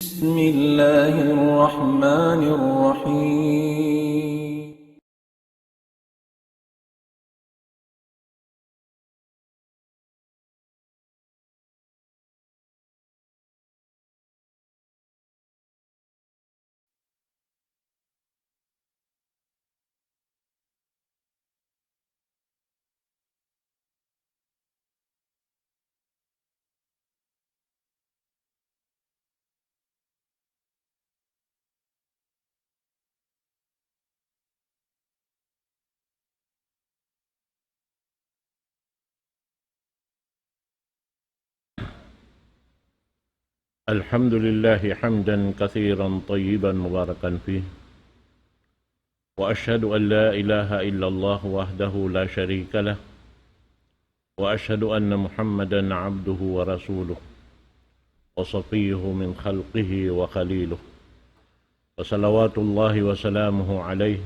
بسم الله الرحمن الرحيم الحمد لله حمدا كثيرا طيبا مباركا فيه، وأشهد أن لا إله إلا الله وحده لا شريك له، وأشهد أن محمدا عبده ورسوله وصفيه من خلقه وخليله، وصلوات الله وسلامه عليه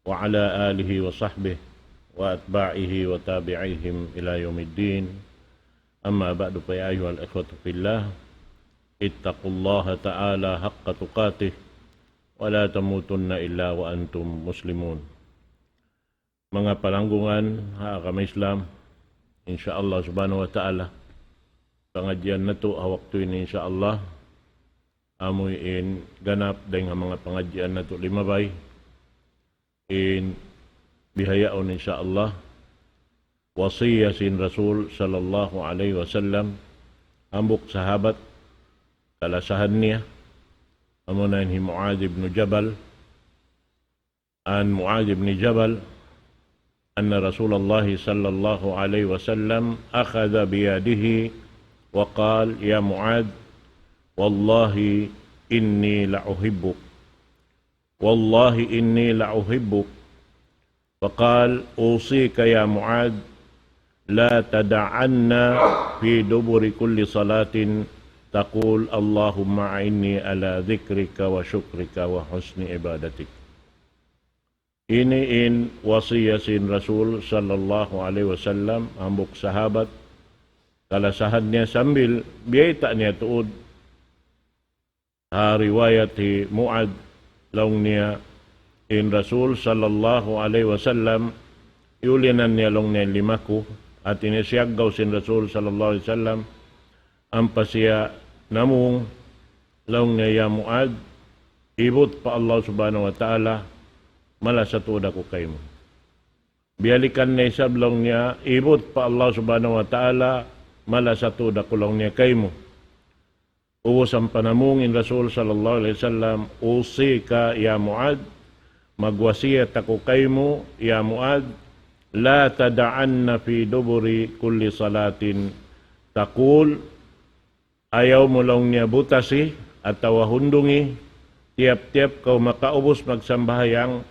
وعلى آله وصحبه وأتباعه وتابعيهم إلى يوم الدين. أما بعد، فيا أيها الإخوة في الله، اتقوا الله تعالى حق تقاته ولا تموتن إلا وأنتم مسلمون. Mga palanggungan, kami Islam, insyaAllah subhanahu wa ta'ala, pengajian na to waktu ini insyaAllah amuin ganap dengan mga pengajian na to limabay in bihayaon insyaAllah wasiyah sin Rasul sallallahu alaihi wasallam ambuk sahabat kalasahan niya amunan hi Mu'adh ibn Jabal an Mu'adh ibn Jabal anna Rasulullah sallallahu alaihi wasallam akhadha biyadihi wa qala ya Mu'adh wallahi inni la'uhibbuk wallahi inni la'uhibbuk faqala usika ya Mu'adh la tada'anna fi duburi kulli salatin taqul Allahumma a'inni ala dzikrika wa syukrika wa husni ibadatik. Ini in wasiyah sin Rasul sallallahu alaihi wasallam ambuk sahabat kalasahan niya sambil biyaita niya tuod riwayat hi Mu'adh laung niya in Rasul sallallahu alaihi wasallam iulinan niya long niya limaku at inisiyagaw sin Rasul sallallahu alaihi wasallam ampa siya namung laung niya ya Mu'adh ibut pa Allah subhanahu wa ta'ala mala sa tuod ako kayo mo. Biyalikan na isab laung niya ibut pa Allah subhanahu wa ta'ala mala sa tuod ako laung niya kayo mo. Uwos ang panamungin Rasul sallallahu alaihi wasallam usika ya Mu'adh magwasiyat ako kayo mo ya Mu'adh la tada'anna fi duburi kulli salatin taqul ayaw mo lang niya butasi at tawahundungi tiap-tiap kau makaubos magsambahayang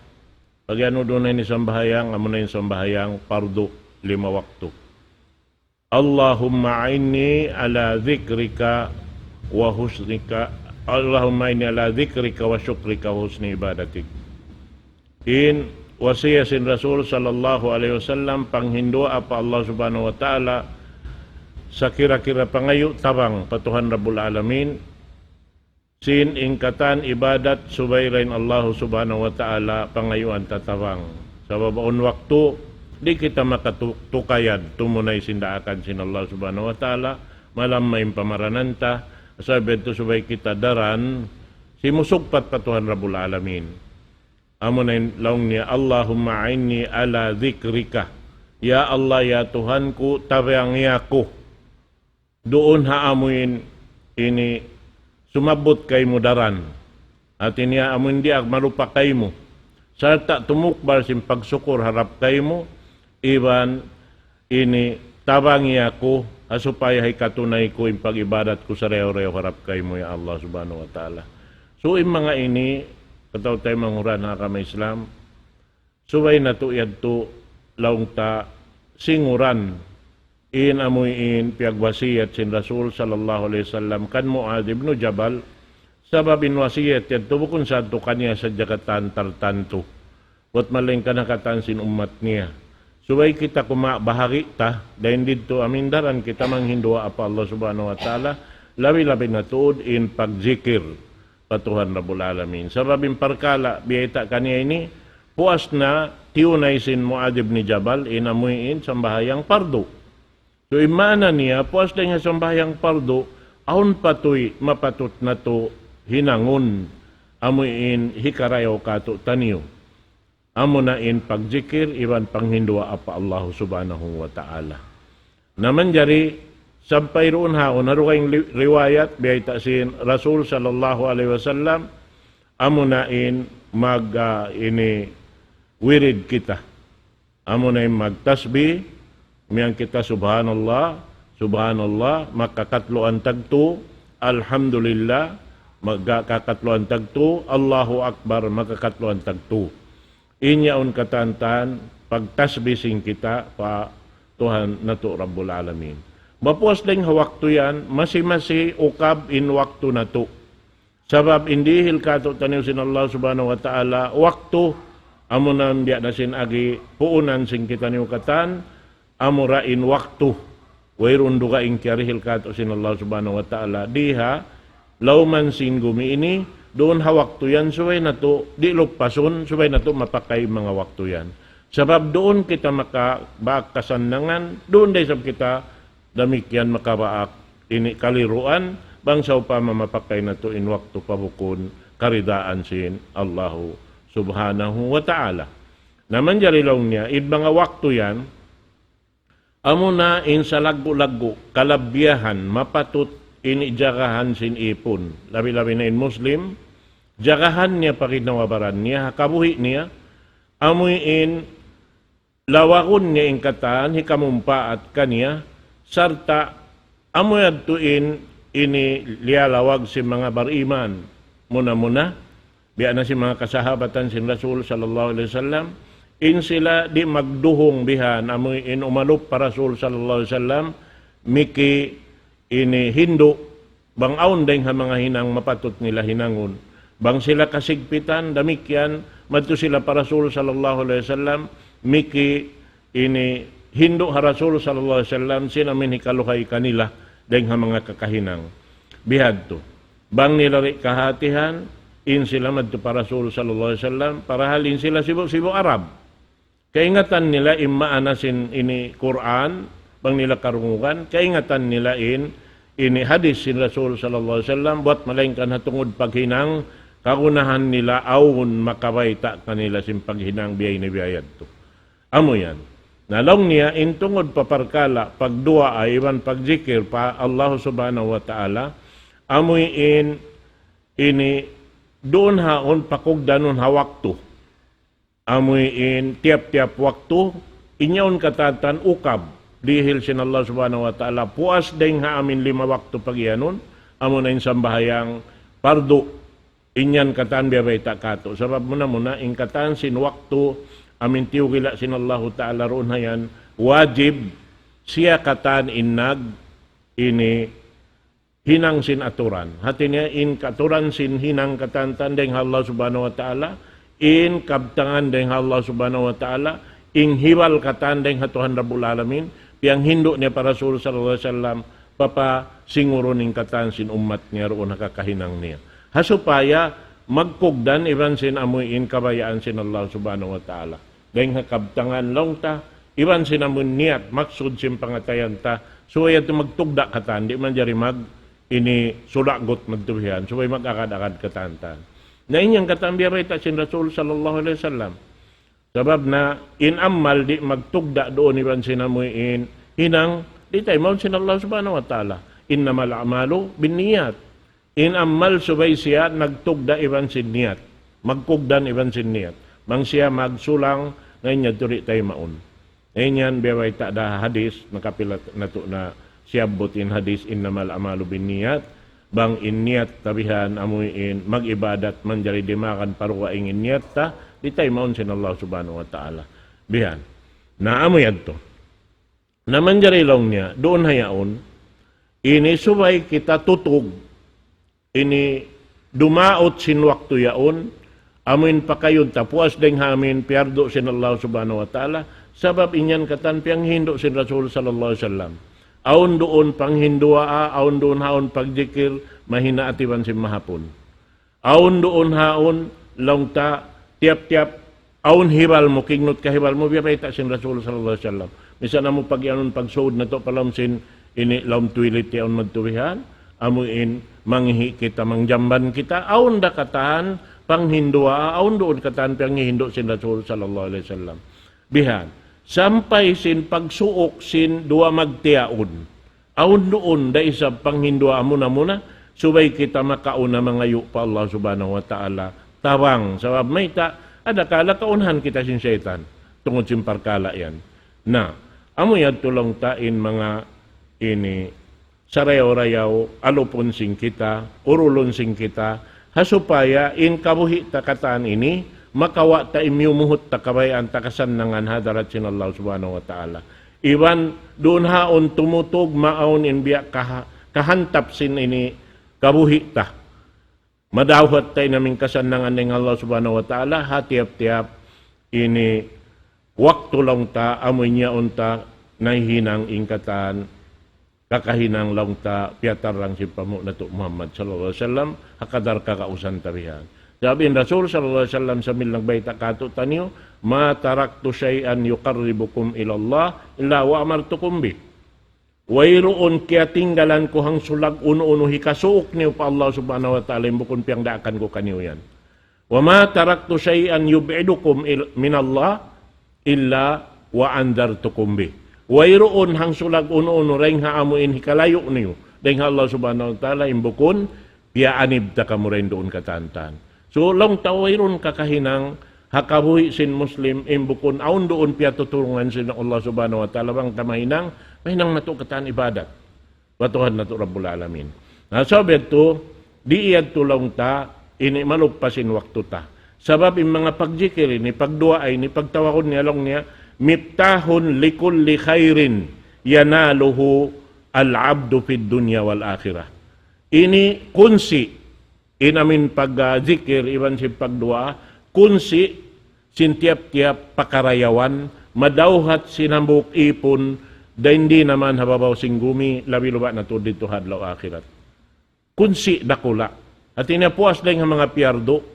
pag ano doon ni sambahayang amo na yung sambahayang pardo 5 waktu. Allahumma inni ala dzikrika wa husnika Allahumma inni ala dzikrika wa syukrika wa husni ibadatik. In wasiyah sin Rasul sallallahu alaihi wasallam panghindo apa Allah subhanahu wa ta'ala sa kira-kira pangayo tabang patuhan Rabbul Alamin sin ingkatan ibadat subayrain Allah subhanahu wa ta'ala pangayuan tatabang sa babaon waktu di kita makatukayad tumunay sindaakan sin Allah subhanahu wa ta'ala malam may pamarananta sabi ito subay kita daran si musugpat patuhan Rabbul Alamin amo na laung niya Allahumma a'inni ala dzikrika ya Allah ya Tuhanku tabayang ko doon haamuin ini sumabot kay mo daran at ini haamuin di marupa kay mo sarta tumukbal sim pagsukur harap kay mo iban ini tabang ko asupaya hay katunay ko yung pag-ibadat ko sa reho-reho harap kay mo ya Allah subhanahu wa ta'ala. So yung mga ini kataw tayo manguran na kami Islam subay na to yadto laung ta singuran in amuin piagwasiyat sin Rasul sallallahu alaihi wasallam kan Mu'adh ibn Jabal sababin wasiyat yadto bukun sa to kaniya sa jakatan tartanto wat maling kanakatan sin umat niya subay kita kuma bahagi ta dahin didto amindaran kita manghindua apa Allah subhanahu wa ta'ala labi-labi na tuod in pagzikir patuhan Rabbul Alamin. Sabab in parkala biyayta kaniya ini, puas na tiyunay sin Muad ibn Jabal inamuin sambahayang pardo. So imana niya, puas na niya sambahayang pardo, aun patoy mapatut na to hinangon, amuin hikarayaw kato taniyo. Amo na in pagzikir, iwan panghindua apa Allah subhanahu wa ta'ala. Naman jari, sampay roon haon, narukayong riwayat, biyayta sin Rasul sallallahu alaihi wasallam, amo na in ini wirid kita. Amo na in magtasbih, miyang kita subhanallah, subhanallah, makakatloan tagto, alhamdulillah, magkakatloan tagto, Allahu Akbar, makakatloan tagto. Inyaon katantan, pagtasbising kita pa Tuhan na to Rabbul Alamin. Mapuas din waktu yan, masi-masi ukab in waktu na to. Sabab indihil kato taniw sin Allah subhanahu wa ta'ala, waktu, amo na biya na sin agi, puunan sing kita niyo katan, amo ra in waktu. Wayron duga in kiarihil kato sin Allah subhanahu wa ta'ala, diha, lauman sin gumi ini, doon ha waktu yan, suway na to, di lupason, suway na to mapakay mga waktu yan. Sabab doon kita makabaak kasandangan, doon day sab kita damikyan makabaak ini kaliruan, bangsaw pa mamapakay na to in waktu pabukon, karidaan sin Allahu subhanahu wa ta'ala. Naman jarilong niya, in mga waktu yan, amo na in sa lagu-lagu, kalabyahan, mapatut, inijagahan sin ipon. Labi-labi na in Muslim, jagahan niya pakinawabaran niya, kabuhi niya, amoy in lawakon niya in kataan, hikamumpa at kanya, sarta amoy adtuin ini lialawag si mga bariman. Muna-muna, biya na si mga kasahabatan sin Rasul sallallahu alaihi wasallam, in sila di magduhong bihan, amoy in umalup para Rasul sallallahu alaihi wasallam, miki ini Hindu, bang aon dahil mga hinang mapatot nila hinangon. Bang sila kasigpitan, damikyan, madto sila para Rasul sallallahu alaihi wasallam, miki ini Hindu ha Rasul sallallahu alaihi wasallam, sinamin hikaluhay kanila dahil mga kakahinang. Bihad to. Bang nilari kahatihan, in sila madto para Rasul sallallahu alaihi wasallam, para halin sila sibo Arab. Kaingatan nila immaanasin ini Quran, bang nila karungugan, kaingatan nila ini hadis sin Rasul sallallahu alaihi wasallam, buat malaingkan hatungod paghinang, kagunahan nila awon makabayta kanila sin paghinang biyay ni biyayad to. Amo yan. Nalong niya, intungod paparkala, pagdua ay iwan pagzikir pa Allah subhanahu wa ta'ala, amoy ini doon haon pakugdanon ha waktu. Amoy tiap-tiap waktu, inyaon katatan ukab, dihil sin Allah subhanahu wa ta'ala, puas dahil ha amin 5 waktu pagyanon, amo na sambahayang pardo, inyan katan biyabay takato. Sabab muna, in katan sin waktu, amin tiyugila sin Allah ta'ala roon hayan, wajib siya katan inag, ini hinang sin aturan. Hati niya, in katuran sin hinang katantan dahil Allah subhanahu wa ta'ala, in kabtangan dahil Allah subhanahu wa ta'ala, in hiwal katan dahil hatuhan Rabbul Alamin, piyang Hindu niya para Rasul sallallahu alaihi wasallam, papa singuro ning katan sin umat niya roon nakakahinang niya. Hasupaya magkugdan iban sin amuin kabayaan sin Allah subhanahu wa ta'ala. Dahil kabtangan long ta, iban sin amun niyat, maksud sin pangatayan ta, suway ito magtugda katan, di man jari ini sulagot magtubihan, suway magakad-akad katantan. Na inyang katan biyabay ta sin Rasul sallallahu alaihi wasallam. Sabab na inammal di magtugda doon iban sinamuin hinang di tayo maun sin Allah subhanahu wa ta'ala. Innamal a'malu binniyat. Inammal subay siya nagtugda iban sin niyat. Magkugdan iban sin niyat. Mang siya magsulang ngayon niya turi tayo maun. Ngayon yan biyabay ta da hadis nakapilat na to na siyabot in hadis innamal a'malu binniyat. Bang in niyat tabihan amuin mag-ibadat manjari dimakan paruwa ingin niyat ta di tayo maun sin Allah subhanahu wa ta'ala. Bihan. Naamo yan to. Naman jarilong niya, doon hayaon, ini subay kita tutug, ini dumaot sin waktu yaon, amin pa kayon tapuas deng hamin piardo sin Allah subhanahu wa ta'ala, sabab inyan katan piyang Hindu sin Rasul sallallahu alaihi wasallam. aon doon panghindua, aon doon haon pagjikir, mahina atiwan si mahapon. Aon doon haon, langta, tiap-tiap, aon hibal mo, kingnot ka hibal mo, biyapay ta sin Rasul sallallahu alaihi wasallam. Misa na mo pag-ianon pagsuod na to, palam sin ini laom tuwilit yaon magtuwihan, amuin manghi kita, mangjamban kita, aon da katahan, panghindua, aon doon katahan, panghihindo sin Rasul sallallahu alaihi wasallam. Bihan, sampay sin pagsuok sin dua magtiaon. Aun doon da isa panghindua muna subay kita makauna mangayo pa Allah subhanahu wa ta'ala. Tawang, sabab may ada kala kaunhan kita sin syaitan. Tungod sin parkala yan. Na, amoy tulong tain mga ini sarayaw-rayaw, alupon sing kita, urulon sing kita, hasupaya in kabuhi takataan ini, makawa ta imyumuhot ta kabayan ta kasannangan hadarat sin Allah subhanahu wa ta'ala. Iwan doon haon tumutog maon in biya kahantap sin ini kabuhi ta. Madawhat tayo namin kasannangan ng Allah subhanahu wa ta'ala, hatiap-tiap ini waktu lang ta, amoy niya unta, nahihinang ingkatan, kakahinang lang ta, piatar lang si pamu na to Muhammad sallallahu alaihi wasallam, hakadar kakausan tarihan. Sabi ng Rasul sallallahu alaihi wasallam sa milang baita kato tanyo, ma taraktu syai'an yuqarribukum ila Allah illa wa amartukum bi. Wayroon kaya tinggalan ko hang sulag uno-uno hikasuok niyo pa Allah subhanahu wa ta'ala bukon piyang daakan ko kaniyo yan. Wa ma taraktu syai'an yub'idukum min Allah illa wa andartukum bi. Wayroon hang sulag uno-uno reng haamuin hikalayo niyo dahil Allah subhanahu wa ta'ala imbukon piya anib ta kamuren doon katantan. So, long tawairon kakahinang hakabuhi sin Muslim imbukon aun doon piya tutulungan sin Allah subhanahu wa ta'ala bang tamahinang mahinang nato katan ibadat. Batuhan nato Rabbul Alamin. Nasabi ito, di iyad tulong ta, ini malugpasin waktu ta. Sabab yung mga pagjikir ini, pagdua ay ni pagtawakon niya long niya, miftahun likulli khairin yanaluhu al-abdu fid dunya wal akhirah. Ini kunsi inamin pag-zikir, iban si pagdua, kunsi, sintiap-tiap pakarayawan, madawhat sinambuk ipon, da hindi naman hababaw singgumi, labi-luba na to dito hadlaw akhirat. Kunsi dakula. At inapuas lang ang mga piyardo,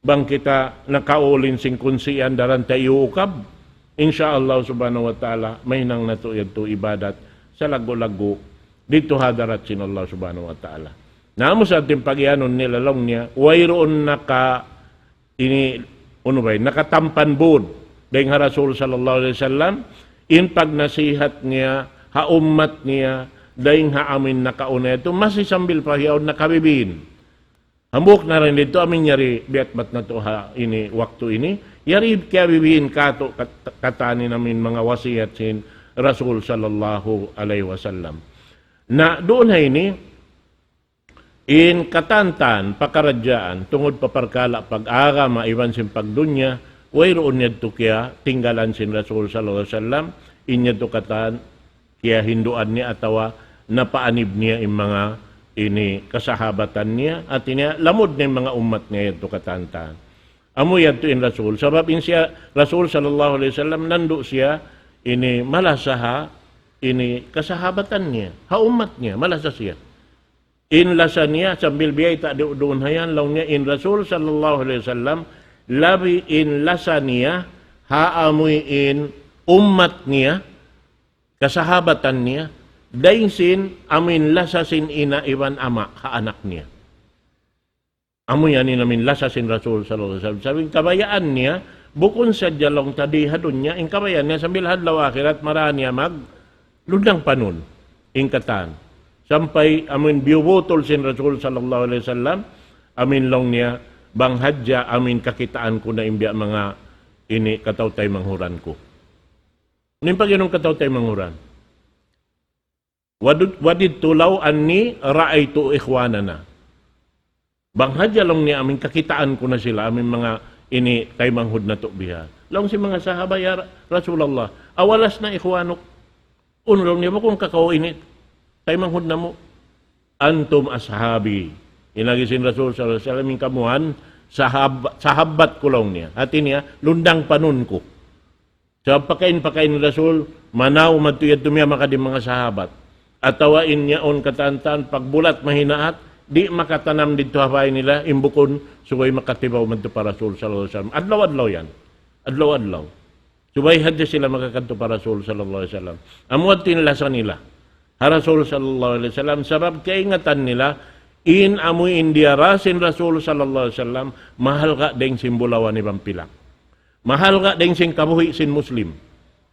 bang kita nakaulin sing kunsian daran tayo ukab, insyaallah subhanahu wa ta'ala, may nang nato ito ibadat sa lago-lago, dito hadarat sin Allah subhanahu wa ta'ala. Namo sa ating pag-ianon nilalong niya, wayroon nakatampan bud dahil nga Rasul sallallahu alaihi wasallam, in pagnasihat niya, haummat niya, dahil nga amin nakauna ito, masisambil pa hiyaw nakabibin. Hambuk na rin dito, amin yari, biatmat na to ha, ini, waktu ini, yari kaya bibihin kato, katani namin mga wasiyat sin Rasul sallallahu alaihi wasallam. Na doon na ini, in katantan, pakaradyaan, tungod paparkala, pag-aga, maiwan sin pagdunya, wayroon niya to kaya, tinggalan sin Rasul sallallahu alaihi wasallam, inya to katan, kaya hinduan niya atawa, napaanib niya yung mga ini kasahabatan niya, at niya, lamod niya yung mga umat niya to katantan. Amo yan to in Rasul, sabab in siya, Rasul sallallahu alaihi wasallam, nando siya, ini malasaha, ini kasahabatan niya, haumat niya, malasa siya. In lasa niya, sambil biyay ta doon hayan, law niya, in Rasul sallallahu alaihi wasallam, labi in lasa niya, haamoy in ummat niya, kasahabatan niya, daing sin, amin lasa sin ina iwan ama, kaanak niya. Amoy yan namin lasa sin Rasul sallallahu alaihi wasallam. Sabing kabayaan niya, bukon sa jalong tadihadon niya, in kabayaan niya, sambil hadlaw akhirat, maraan niya lunang panon, in katan. Sampay amin biubotol sin Rasul sallallahu alaihi wasallam, amin long niya bang hadya amin kakitaan ko na imbya mga ini katawtay manghuran ko. Nin pag yun katawtay manghuran. Wadid tulaw anni ra'aytu ikhwanana. Bang hadya long niya amin kakitaan ko na sila amin mga ini tay manghud na to biha. Long si mga sahaba ya Rasulullah, awalas na ikhwanok. Unlong niya mo kung kakao ini tay manghud na mo, antum ashabi. Inagi sin Rasul sallallahu alaihi wasallam kamuhan, sahabat kulong niya. Hati niya, lundang panun ko. Sa pakain Rasul, manaw matuyad tumiya makadim mga sahabat. atawain niya on katantan, pagbulat mahinaat, di makatanam dito hapay nila, imbukon, suway makatibaw man to para Rasul sallallahu alaihi wasallam. Adlaw-adlaw yan. Adlaw-adlaw. Suway hadya sila makakanto para Rasul sallallahu alaihi wasallam. Amuad tinlasan nila. Ha Rasul sallallahu alaihi wasallam, sabab kaingatan nila, in amoy India rasin Rasul sallallahu alaihi wasallam, mahal ka deng simbolawan ni Pampilak. Mahal ka deng sing kabuhi sin Muslim.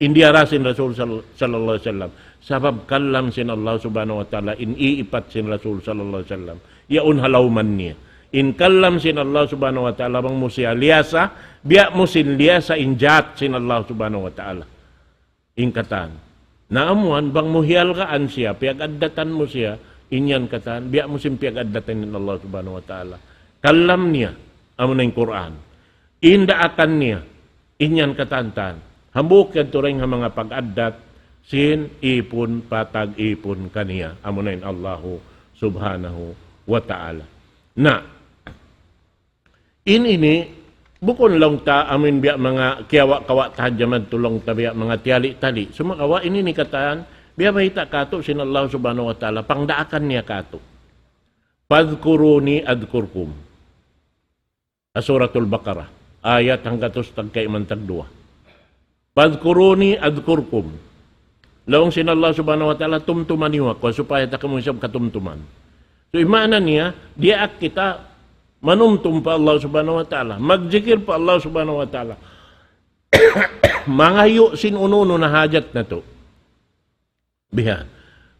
India rasin Rasul sallallahu alaihi wasallam. Sabab kalam sin Allah subhanahu wa ta'ala, in iipat sin Rasul sallallahu alaihi wasallam. Yaun halauman niya. In kalam sin Allah subhanahu wa ta'ala, bang musya liasa, biya mo sin liasa injat sin Allah subhanahu wa ta'ala. In katan. Naamuan, bang muhiyal kaan siya, piag-addatan mo siya, inyan katan, biya mo sin piag-addatan ni Allah subhanahu wa ta'ala. Kalam niya, amo na yung Quran. Indaakan niya, inyan katantan. Hambuk yan tureng ha mga pag-addat, sin ipon, patag ipon kaniya. Amo na yung Allah subhanahu wa ta'ala. Na, ini, bukon lang ta, amin biya mga kiyawa-kawa tahadyaman tulong ta biya mga tiyali-tali. Sumakawa, ini ni kataan, biya mahita kato, sin Allah subhanahu wa ta'ala, pangdaakan niya kato. Padkuruni adkurkum. Suratul Baqarah, ayat hanggatos tagkay mantag 2. Padkuruni adkurkum. Laong sin Allah subhanahu wa ta'ala, tumtuman niwa ko, supaya takamusab katumtuman. So, imana niya, diak kita, manumtum pa Allah subhanahu wa ta'ala. Magjikir pa Allah subhanahu wa ta'ala. Mangayo sin ununo na hajat na to. Bihan.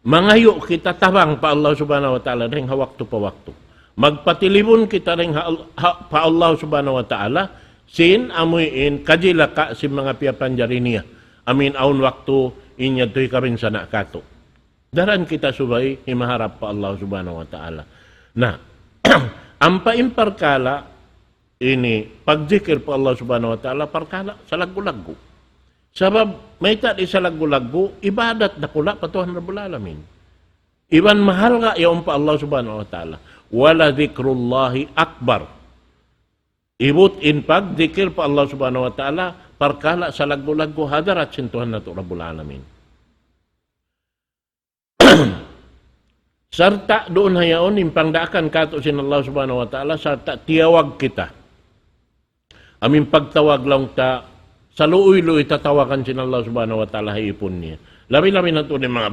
Mangayo kita tabang pa Allah subhanahu wa ta'ala ring hawakto pa wakto. Magpatilibon kita ring pa Allah subhanahu wa ta'ala sin amuin kajilaka si mga piyapanjari niya. Amin aun waktu inya to'y karing sana kato. Daran kita subay himaharap pa Allah subhanahu wa ta'ala. Na, ang paimparkala, ini, pagjikir po Allah subhanahu wa ta'ala, parkala sa lagu-lagu. Sabab, may tadi sa lagu-lagu, ibadat na kula, patuhan Rabbul Alamin. Iban mahal nga yung pa Allah subhanahu wa ta'ala. Wala dhikrullahi akbar. Ibut in pagdzikir pa Allah subhanahu wa ta'ala, parkala sa lagu-lagu, hadarat sintuhan na to Rabbul Alamin. Sarta doon hayaon, impangdaakan kato sin Allah subhanahu wa ta'ala, sarta tiyawag kita. Aming pagtawag lang ta, sa luoy-luoy tatawakan sin Allah subhanahu wa ta'ala haipon niya. Labi-labi na to ni mga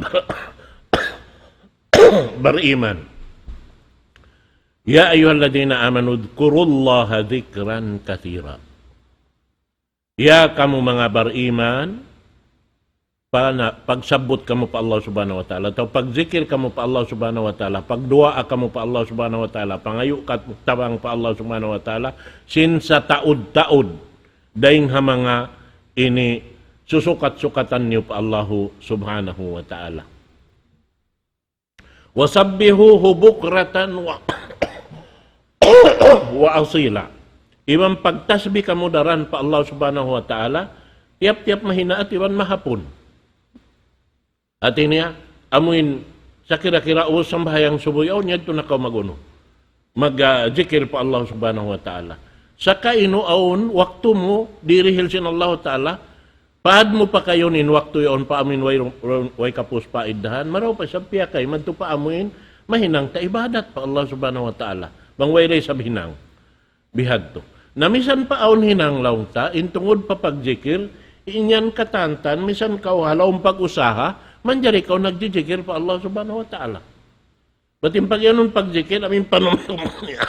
bariman. Ya ayyuhalladina amanu dhkurullaha dhikran kathira. Ya kamu mga bariman, pagsabot kamu pa Allah subhanahu wa ta'ala, atau pagzikir kamu pa Allah subhanahu wa ta'ala, pagdua kamu pa Allah subhanahu wa ta'ala, pangayo kat tabang pa Allah subhanahu wa ta'ala, sin sa taud-taud, daing ha mga ini susukat-sukatan niyo pa Allah subhanahu wa ta'ala. Wasabbihuhu bukratan wa asila. Iwan pagtasbih kamu daran pa Allah subhanahu wa ta'ala, tiap-tiap mahinaat iwan mahapon. At iniya, amuin sa kira-kira o sambahayang subuyaw niya ito na ka maguno. Mag-zikir pa Allah subhanahu wa ta'ala. Sa kainuaon, waktu mo, dirihil sin Allah ta'ala, paad mo pa kayo nin waktu yon pa amin way kapus pa iddahan, maraw pa sa piyakay, madto pa amuin, mahinang ta ibadat pa Allah subhanahu wa ta'ala. Bang way ray sa hinang, bihad to. Namisan pa aon hinang laong ta, intungod pa pagjikir, inyan katantan, misan kaw halawang pag-usaha, manjari ka nagjijikir pa Allah subhanahu wa ta'ala. Batim pag yan pagjikir, aming panumtum niya.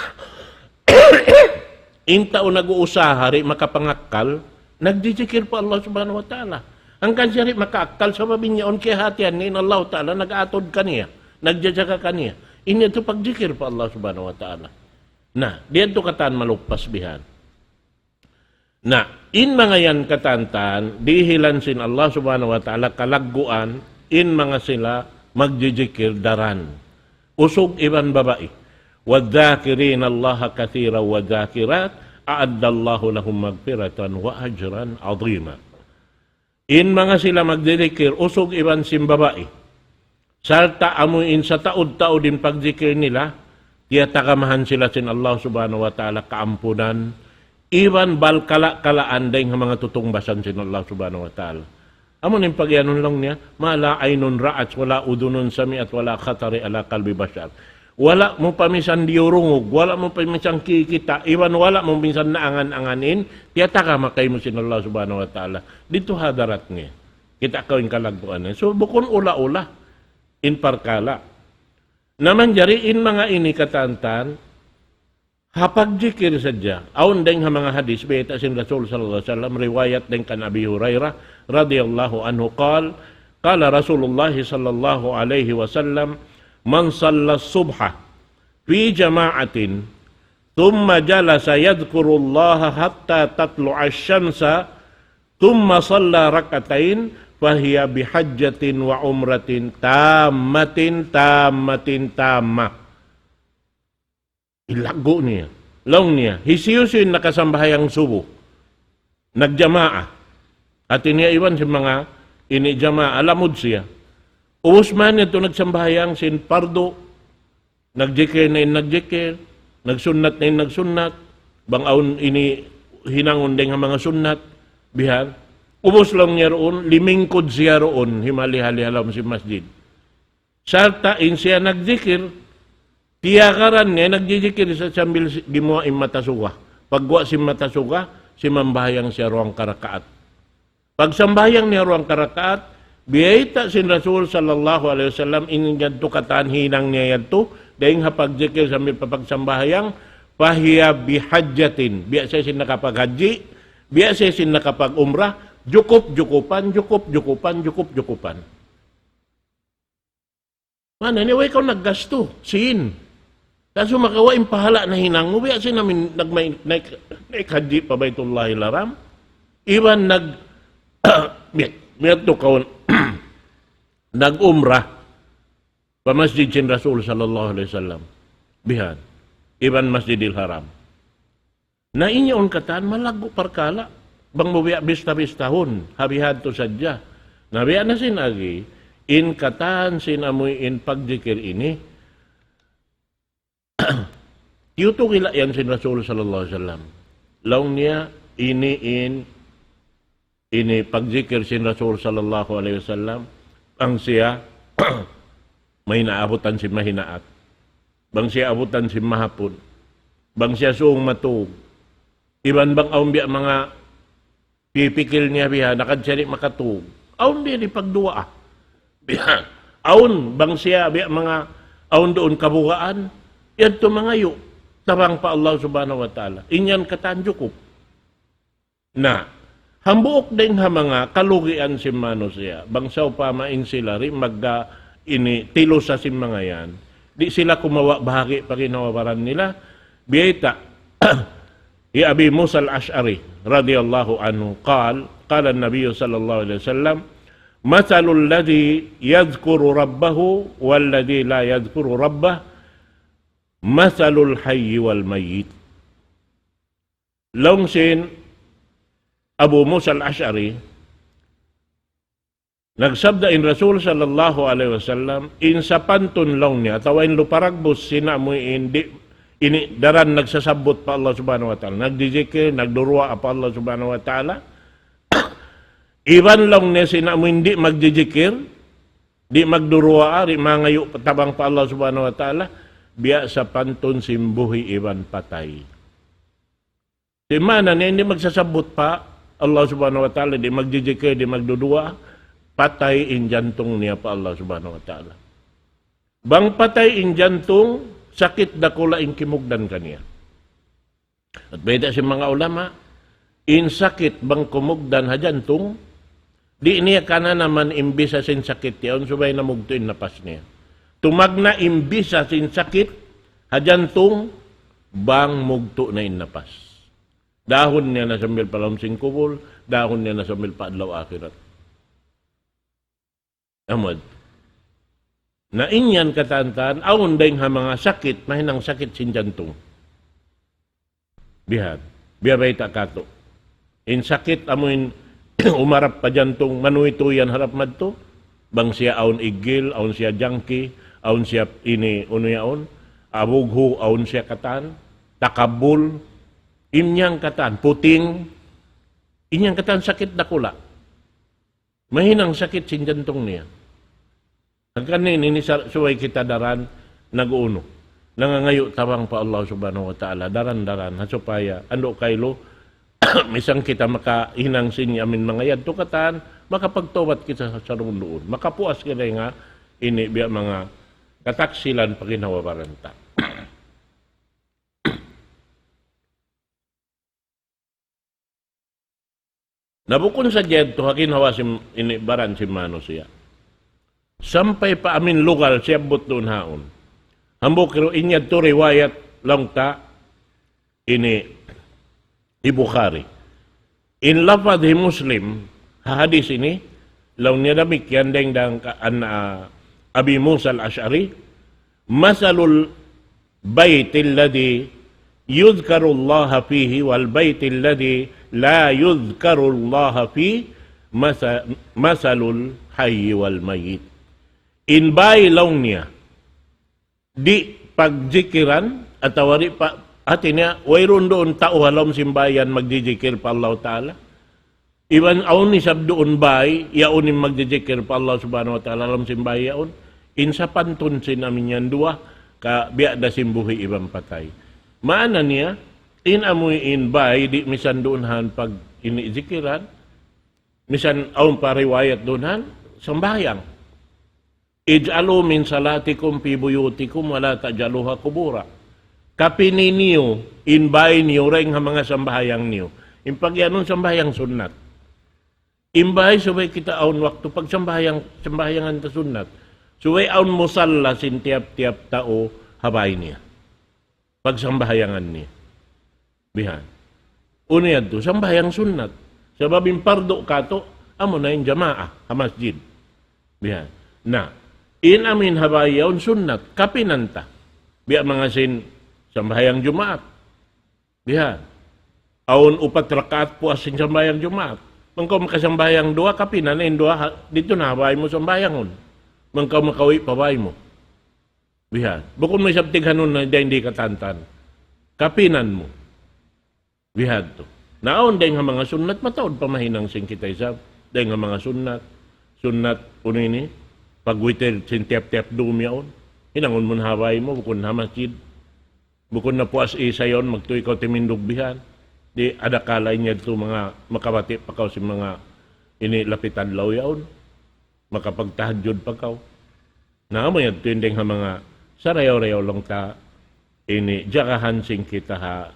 Inta o nag-uusaha rin makapangakal, nagjijikir pa Allah subhanahu wa ta'ala. Ang kansya rin makaakal sa mabinyaon kaya hatian ni Allah ta'ala, nag-atod kaniya, nagjajaga kaniya. Inya ito pagjikir pa Allah subhanahu wa ta'ala. Na, diyan to katan malukpas bihan. Na, in mga yan katantan, dihilan sin Allah subhanahu wa ta'ala kalagguan, in mga sila magjijikir daran. Usog iban babae. Wadzakirin Allah kathira wadzakirat, a'addallahu lahum magfiratan wa ajran azima. In mga sila magjijikir, usog iban sin babae. Sarta amuin sa taod-taod din pagjikir nila, tiyatagamahan sila sin Allah subhanahu wa ta'ala kaampunan, iwan balkala-kalaan dahil mga tutungbasan sin Allah subhanahu wa ta'ala. Amon yung pagyanon lang niya, mala aynun ra'at, wala udunun sami at wala khatari ala kalbi bashar. Wala mo pamisan diurungog, wala mo pamisan kikita, iwan wala mo minsan naangan-anganin, tiyata ka makay mo sin Allah subhanahu wa ta'ala. Dito hadarat niya. Kita kawin kalagpuan niya. So, bukon ula-ula, in parkala. Naman jariin mga ini katantan, hapag jikir sadya, aun deng ha mga hadis, beta sin Rasul sallallahu alaihi wasallam, riwayat deng kan Abi Hurairah, radhiyallahu anhu, qala Rasulullah sallallahu alaihi wasallam, man salla subha fi jama'atin thumma jalasa yadhkurullaha hatta tatlu'a asy-syamsa thumma salla rak'atain fahiya bihajjatin wa umratin tammatin tamma. Ilago niya, long niya, hisiyusin nakasambahayang subo, nagjamaa, at iniiwan si mga inijamaa, alamod siya. Uus man ito nagsambahayang sin pardo, nagjikir na yung nagjikir, nagsunat na yung nagsunat, bangaon ini hinangon din ang mga sunat, bihar. Ubos lang niya roon, limingkod siya roon, himali-hali-halam si masjid. Sartain siya nagjikir, tiyakaran niya, nagjikir sa sambil gimuha yung matasuga. Pagwa si matasuga, si mambahayang siya roang karakaat. Pag sambayang niya roang karakaat, biyayta sin Rasul sallallahu alaihi wasallam inyad to kataan hinang niya yadto dahil hapag-jikir sa may papagsambahayang pahiya bihajjatin. Biya siya sin nakapag-haji, biya siya sin nakapag-umrah, jukup-jukupan. Mana niya, ikaw naggasto, sin. Kaso makawa yung pahala na hinang mo, biya siya namin naikhaji pa Baitullahi Laram. Iwan biya to kaon, nag-umrah pa Masjid sin Rasul sallallahu alaihi wasallam. Bihan, iban Masjidil Haram. Na inyaon katan, malago parkala. Bang mubiya bista-bistahon, habihad to sadya. Nabiya na sinagi, in katan sinamoy in pagjikir ini, yuto kila yan sin Rasul sallallahu alaihi wasallam. Laong niya, ini pagjikir sin Rasul sallallahu alaihi wasallam, ang siya may naabutan si mahinaat. Bang siya abutan si mahapon. Bang siya suong matug. Iban bang aun biya mga pipikil niya biya, nakadsari makatug. Aun biya di pagduwa. Biya. Aun bang siya biya mga aun doon kabugaan. Yan to mga yu. Tabang pa Allah subhanahu wa ta'ala. Inyan katanjukop. Na hambuok din ha mga kalugian si mano siya. Bangsaw pa main sila rin ini tilo sa si mga yan. Di sila kumawa bahagi pa kinawawaran nila. Biyayta, ya Abi Musa al-Ash'ari radiyallahu anhu qala an-nabiy sallallahu alaihi wasallam mathalul ladhi yadhkuru rabbahu wal ladhi la yadhkuru rabbah mathalul hayy wal mayyit. Longsin Abu Musa al-Ash'ari, nagsabda in Rasul sallallahu alaihi wasallam, in sa pantun lang niya, tawain luparagbos, sinamoy ini daran nagsasabot pa Allah subhanahu wa ta'ala, nagdizikir, nagdurwa pa Allah subhanahu wa ta'ala, iban lang niya sinamoy hindi magdizikir, di magdurwa, di mangayo tabang pa Allah subhanahu wa ta'ala, biya sa pantun simbuhi iban patay. Di mana niya hindi magsasabot pa, Allah subhanahu wa ta'ala, di magjijikir, di magdudua, patay in jantong niya pa Allah subhanahu wa ta'ala. Bang patay in jantong, sakit dakula in kimugdan kaniya. At beda si mga ulama, in sakit bang kumugdan ha jantong, di niya kana naman imbisa sin sakit yaon, subay na mugtuin napas niya. Tumagna imbisa sin sakit, ha jantong, bang mugto na in napas. Dahon niya na sambil palamsing kubol, dahon niya na sambil paadlaw akhirat. Amad. Na inyan katantan, awon dahil ha mga sakit, mahinang sakit sin jantong. Bihad. Biyabay takato. In sakit, amuin umarap pa jantong, manuituyan harap madto. Bang siya awon igil, awon siya junkie, awon siya unuyaon, abugho, awon siya katan, takabul, inyang katan, puting, inyang katan sakit dakula. Mahinang sakit sin jantong niya. Nagkanin ini suway kita daran nag-uno. Nangangayo tawang pa Allah subhanahu wa ta'ala. Daran-daran hasupaya ando kaylo misang kita makahinang sin amin mga yadto katan makapagtawat kita sa sarong doon. Makapuas kita nga ini biya mga kataksilan paginawabaranta. Nabukon sa jedto hakin hawa si ini baran si mano siya. Sampai pa amin lugar siya but doon haon. Hambok kiro inyad to riwayat lang ta ini Bukhari. In lafadhi Muslim hadis ini law niya demikian dang Abi Musa al-Ash'ari masalul baitil ladhi yudhkaru Allah fihi wal baitil ladhi la yudhkaru Allah fihi masalul hayy wal mayyit. In bay law niya di pagjikiran atau wari pa atinya wayron doon tao halom simbayan magdijikir pa Allah Ta'ala. Iban aun ni sabdoon bay yaonim magdijikir pa Allah Subhanahu wa Ta'ala halom simbay yaon. Insa pantun sinamin yan dua ka biya da simbuhi ibang patay. Maana niya in amoy in bay di misan doon han pag inizikiran misan aun pa riwayat doon han sambayang. Ij'alu min salatikum fi buyutikum wala taj'aluha kubura. Kapini niyo, inbay niyo, ring mga sambahayang niyo. Impagyanon sambahayang sunat. Imbay, subay kita aun waktu pag sambahayangan ta sunat. Subay aun musalla sin tiap-tiap tao habay niya. Pag sambahayangan niya. Bihan. Uniyad to, sambahayang sunat. Sababing pardo kato, amo na yung jamaah, masjid. Bihan. Na, in amin habayaw sunnat, kapinanta. Biya mga sin sambahayang Jumaat. Biya. Aun upat rakaat po asin sambayang Jumaat. Mangkaw makasambahayang dua, kapinan na dua, dito na habay mo sambayangon. Mangkaw makawi pabay mo. Biya. Bukod may sabtig hanon na hindi katantan. Kapinan mo. Biya to. Naon dahil nga mga sunnat, mataod pamahinang sing kita isab. Dahil nga mga sunnat. Sunnat, puno ini. Pagwiter sin tiap-tiap dumiyaon, hinangon mo na haway mo, bukod na masjid. Bukod na puas isayon, magtuwi ka timindugbihan. Di adakalay niya ito mga makabati pa kaw si mga inilapitan law yaon. Makapagtahadyod pa kaw. Naamo yan ito yung mga sarayaw-rayaw lang ta, ini jakahan sing kita ha,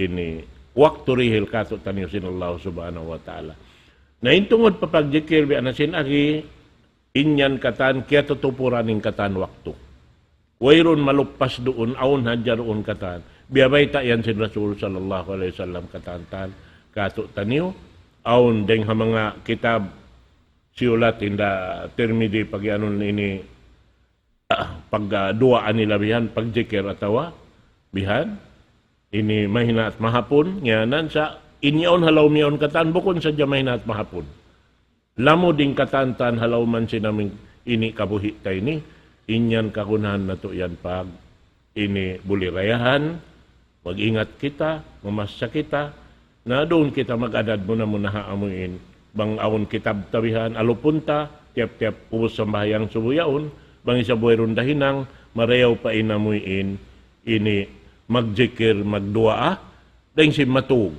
ini waktu rihil kato taniyo sin Allah subhanahu wa ta'ala. Na intungod pa pagjikir, bi anasin agi, inyan katan kaya tutupuraning katan waktu. Wayron maluppas doon aun hadyaroon katan. Biyabay ta yan si Rasul sallallahu alaihi wasallam katantan kato taniyo aun deng ha mga kitab siulat inda termidi pagyanon ini pagduaan nila bihan pagjikir atawa bihan ini mahina at mahapon nganan sa inyaon halaw miyaon katan bukon sa mahina at mahapon. Lamo ding katantan halaw man sinaming ini kabuhi tayo ni, inyan kakunahan na to yan pag ini bulirayahan, mag-ingat kita, mamasya kita, na doon kita mag-adad muna haamuin, bang awon kitab tabihan, alupunta, tiap-tiap ubos sambahayang subuyaon, bang isa buhay rundahinang, marayaw pa inamuin, ini magjikir, magduaa, dahil si matug.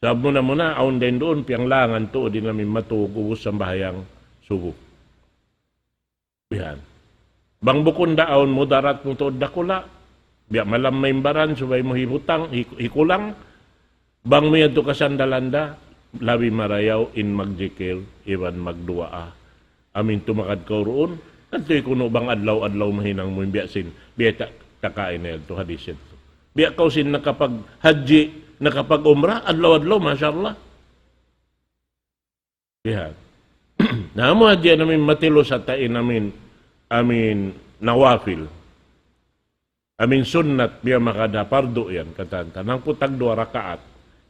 Sabi mo na aun din doon, piyanglangan to, di namin matugugos sa bahayang sugo. Bihan. Bang bukon daon mo darat mo to dakula, biya malam may baran, subay mo hibutang, hikulang, bang mo yan to kasandalanda, labi marayaw in magjikir, iwan magduaa. Amin tumakad ka roon, kanto'y kuno bang adlaw-adlaw mahinang mo yung biyasin, biya takain na yan to hadisin. Biya kausin nakapag haji, nakapag-umrah, adlaw-adlaw, masyaallah. Yan. Namo hadya namin matilo sa tain namin, amin nawafil. Amin sunnat, biya makada, pardo yan, katanta. Nang putag 2 rakaat.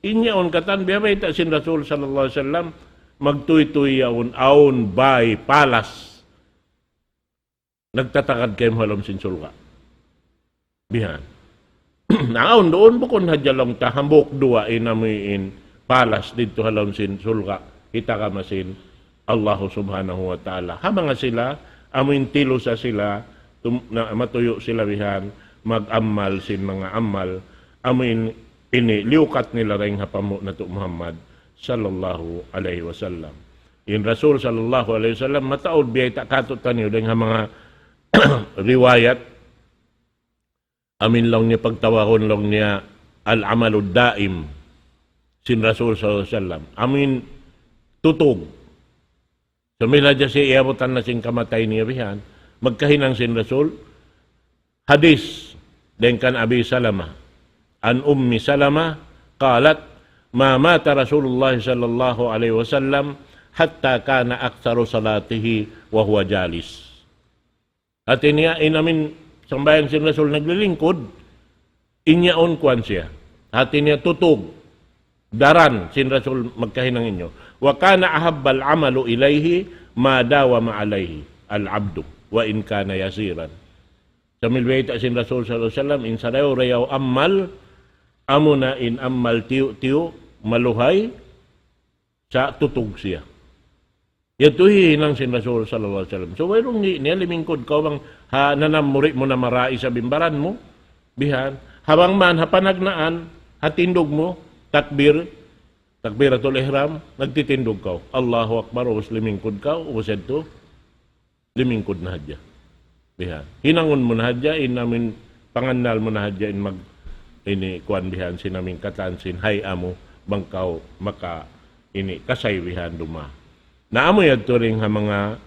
Inyaon katan, biya may sin Rasul sallallahu alaihi wasallam, magtuy-tuy yaon, aon, bay, palas. Nagtatakad kayo halom sin sulka. Bihan. Naon doon bukon hadjalong tahambok 2 inamuin palas dito halom sin sulka kita ka masin Allah subhanahu wa ta'ala. Habang nga sila, amin tilo sa sila, na matuyo sila bihan, mag-amal sin mga amal, amin ini liukat nila rin hapamo na to Muhammad sallallahu alaihi wasallam. In Rasul sallallahu alaihi wasallam, mataod biyay takatutan niyo din mga riwayat, amin lang niya pagtawahon lang niya al-amalud daim sin Rasul sallallahu alaihi wasallam. Amin tutog. Sumila dyan siya iabutan na sing kamatay niya bihan, magkahinang sin Rasul, hadis, den kan Abi Salama, an Ummi Salama, qalat, ma mata Rasulullah sallallahu alaihi wasallam, hatta kana aktsaru salatihi wa huwa jalis. At iniya, inamin, sambayang sin Rasul naglilingkod, inyaon kwan siya. At iniya tutog, daran sin Rasul magkahinang inyo. Wa kana ahabbal amalu ilayhi ma dawama alayhi al-abdu wa in kana yasiran. Sa milwayta sin Rasul sallallahu alaihi wasallam, in sadayo rayaw ammal amuna in ammal tiyo maluhay sa tutog siya. Yatuhi hinang sin Rasul sallallahu alaihi wasallam. So wayrong niya limingkod ka bang nanamuri mo na marai sa bimbaran mo bihan habang man hapanagnaan hatindog mo takbiratul ihram, nagtitindog ka. Allahu Akbar, ubos limingkod ka, ubos ito, limingkod na hadya. Bihan. Hinangon mo na hadya, inamin pangandal mo na hadya, in mag, ini, kuan bihan, sinaming katansin, hay amo, bangkaw, maka, ini, kasay bihan duma. Naamoy at turing ha mga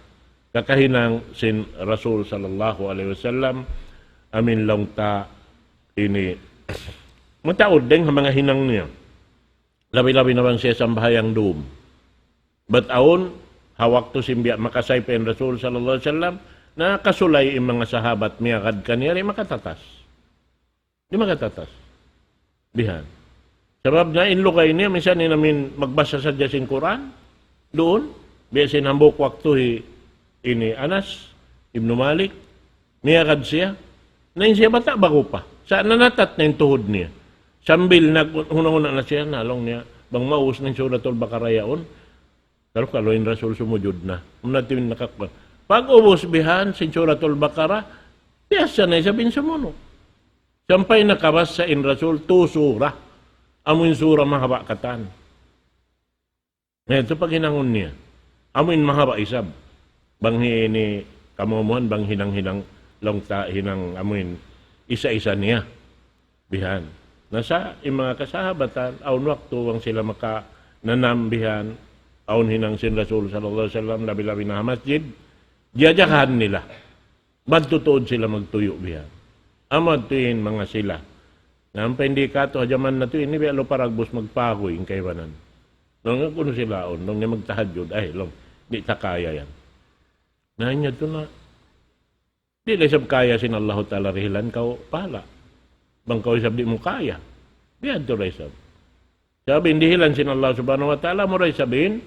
kakahinang sin Rasul sallallahu alaihi wasallam, amin lang ta, ini, mataod din ha mga hinang niya. Labi-labi naman siya sa bahayang doom. But aon, hawak to simbiya makasay pa yung Rasul sallallahu alaihi wasallam na kasulay yung mga sahabat miyakad kaniya, di makatatas. Di makatatas. Bihan. Sabab na inlukay niya, minsan namin magbasa sa Jasin Quran, doon, biya sinambok waktu ini Anas, Ibn Malik, miyakad siya, na siya bata bago pa. Saan nanatat na yung tuhod niya? Sambil naghuna-huna na siya, nalong niya, bang maus ng suratul Baqarah yaon, pero kaloin Rasul sumujud na. Natin nakakba. Pag ubos bihan, sin suratul Baqarah, piyasa na sabihin sa muno. Sampay nakabas sa in Rasul, 2 surah. Amuin surah mahaba katan. Ngayon, ito pag hinangon niya, amuin mahaba isab. Bang ni kamumuhan, bang hinang-hinang, longta, hinang amuin, isa-isa niya. Bihan. Nasa mga kasahabatan, aun waktu wang sila maka nanambihan, aun hinang sin Rasul sallallahu alaihi wasallam, labi-labi na masjid, diajakahan nila. Magtutuod sila magtuyo bihan. Amad tuyin mga sila. Nampay hindi ka to, hajaman na to, ini bialo paragbos magpakoy, yung kaiwanan. Nung kuno sila aun, nung niya magtahadyod, ay, long, di ta kaya yan. Nanya to na, di lesab kaya sin Allah Ta'ala rihilan kau pala. Bang kau isab di mo kaya. Di adto resab. Sabi, hindi hilan sin Allah subhanahu wa ta'ala mo rin sabihin,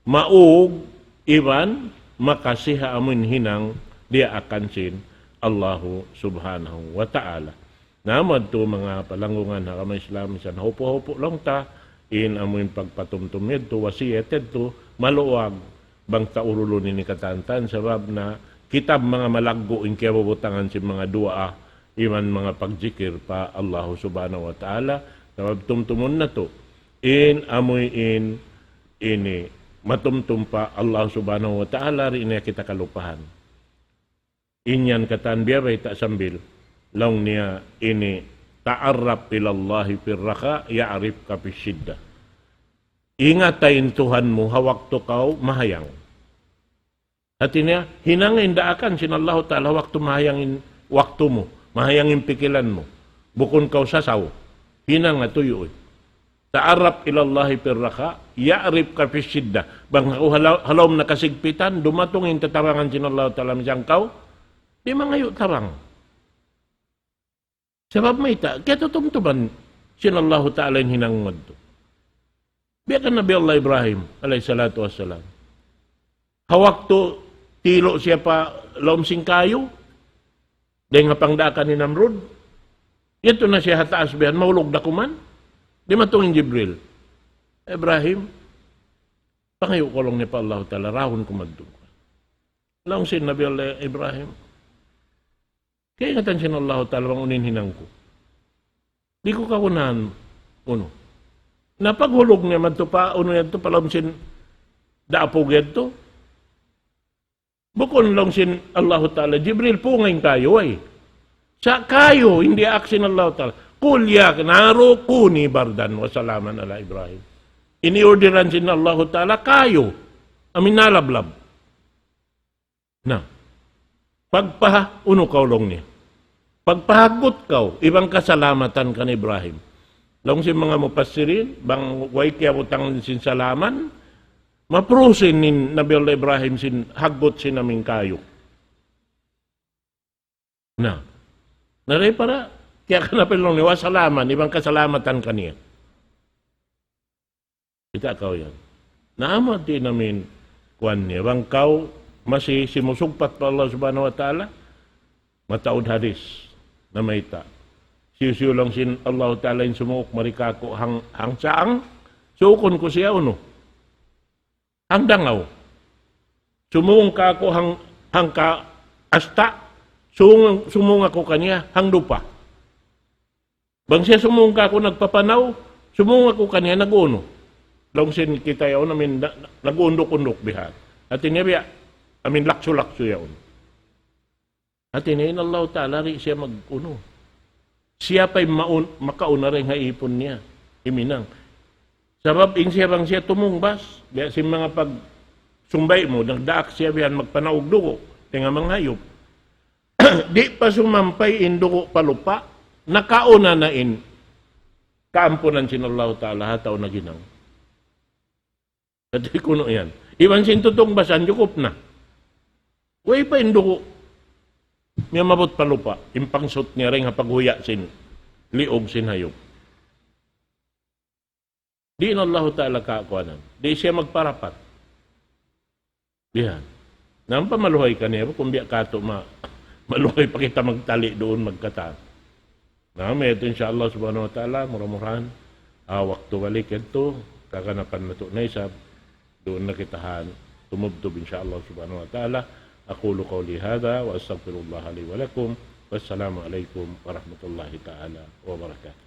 maug, iban, makasiha amin hinang, dia akan sin Allahu subhanahu wa ta'ala. Namad to mga palangungan na kamay Islam, san hopo-hopo lang ta, in amin pagpatumtumid to, wasiyated to, maluwag, bang taurulo ni katantan, sabab na kitab mga malaggo in kaya bubutangan si mga dua iman mga pagjikir pa Allah subhanahu wa ta'ala, sabab tumtumon na to, in amoy in ini matumtum pa Allah subhanahu wa ta'ala rin niya kita kalupahan. Inyan katan biyabay ta sambil lang niya ini ta'arrab ilallahi firraka ya'rif ka pisyidda. Ingatayin Tuhan mo hawak to kau mahayang. At niya hinangin daakan sin Allah ta'ala waktu mahayangin waktu mo, mahayangin pikilan mo. Bukon kau sasaw, hinang nga tuyo. Ta'arrab ilallahi firraka ya'rif ka pisyidda. Bang halawm na kasigpitan, dumatungin tatarangan sin Allah ta'ala misang kau, di mangayo tarang. Sebab may ta, kaya tutumtuban sin Allah ta'ala yung hinangad to. Biyakan Nabi Allah Ibrahim, alayhi salatu wassalam. Hawak to, tilo siya pa laom singkayo, dahil nga pangdakan ni Namrud. Ito na siya hataas biyan, maulog na kuman. Di matungin Jibril. Ibrahim, Pangayo ko lang ni pa Allah Ta'ala, rahon ko madduga. Lang sin Nabi Allah Ibrahim. Kaya ingatan sin Allah Ta'ala, bang unin hinang ko. Di ko kakunahan, uno. Napaghulog niya man to pa, uno yan to, palam sin daapog yan to. Bukon lang sin Allah Ta'ala, Jibril po ngayon kayo ay. Sa kayo, hindi aksin Allah Ta'ala. Kulya, naro kuni bardan, wasalaman ala Ibrahim. Iniorderan sin Allah Ta'ala, kayo, amin nalablab. Na, uno kaulong niya. Pagpahagot kau, ibang kasalamatan kan Ibrahim. Long si mga mupassirin, bang way kaya utang sin salaman, maprusin ni Nabi Allah Ibrahim sin hagot sin aming kayo. Na, naray para, kaya kanapin lang niwa salaman, ibang kasalamatan kaniya. Kita kau yan. Naamad din namin kuan niya, bang kau masih simusugpat pa Allah Subhanahu Wa Ta'ala, mataod hadis na may ta. Siyo lang sin Allah Ta'ala yung sumuok marikako hang saang, sukon ko siya uno. Hang dangaw. Sumuong ka ako hang ka asta, sumung ako kanya hang lupa. Bang siya sumuong ka ako nagpapanaw, sumung ako kanya nag-uno. Long sin kita yaw namin nag-undok-undok bihat. At inibiya, amin lakso-lakso yaw. At inayin Allah Ta'ala rin siya mag-uno. Siya pa'y makauna rin nga ipon niya. Iminang. Sabab in siya bang siya tumungbas. Biya si mga pag sumbay mo, nagdaak siya biyan magpanaog-dugo. Tinga mga hayop. Di pa sumampay in dugo palupa. Nakauna na in kaampunan sin Allah Ta'ala hataw na ginang. At kuno yan. Iwan sin tutong basan, yukop na. Way pa in dugo. May mabot palupa, impangsot niya rin paghuya sin liog sin hayop. Di na Allah Ta'ala kaakuanan. Di siya magparapat. Diyan. Nang pamaluhay ka niya, kung biya kato maluhay pa kita magtali doon magkata. Na may ito insyaAllah Subhanahu Wa Ta'ala, mura-murahan, waktu balik ito, kakanapan na ito na isab, doon na kitahan, tumubtob insyaAllah Subhanahu Wa Ta'ala. أقول قولي هذا وأستغفر الله لي ولكم والسلام عليكم ورحمة الله تعالى وبركاته